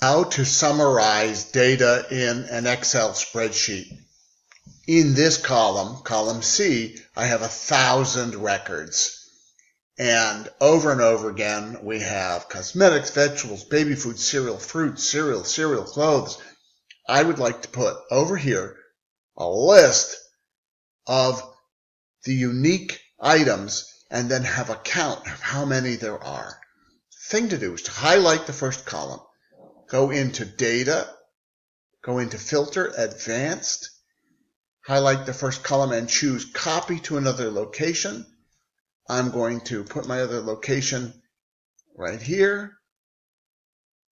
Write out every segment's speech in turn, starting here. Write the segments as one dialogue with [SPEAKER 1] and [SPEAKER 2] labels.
[SPEAKER 1] How to summarize data in an Excel spreadsheet. In this column, column C, I have 1,000 records. And over again, we have cosmetics, vegetables, baby food, cereal, fruit, cereal, clothes. I would like to put over here a list of the unique items and then have a count of how many there are. The thing to do is to highlight the first column, go into Data, go into Filter, Advanced, highlight the first column and choose Copy to another location. I'm going to put my other location right here,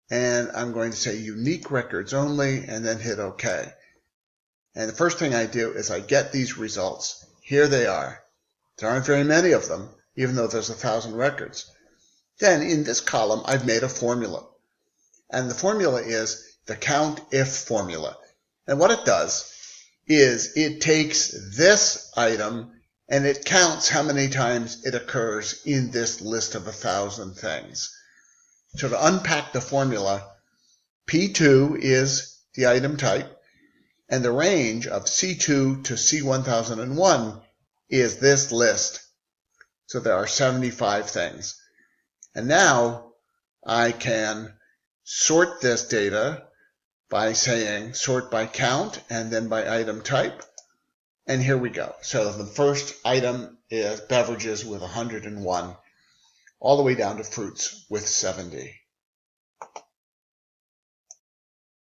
[SPEAKER 1] and I'm going to say Unique Records Only, and then hit OK. And the first thing I do is I get these results. Here they are. There aren't very many of them, even though there's 1,000 records. Then in this column, I've made a formula. And the formula is the count if formula. And what it does is it takes this item and it counts how many times it occurs in this list of 1,000 things. So to unpack the formula, P2 is the item type, and the range of C2 to C1001 is this list. So there are 75 things. And now I can sort this data by saying sort by count and then by item type. And here we go. So the first item is beverages with 101, all the way down to fruits with 70.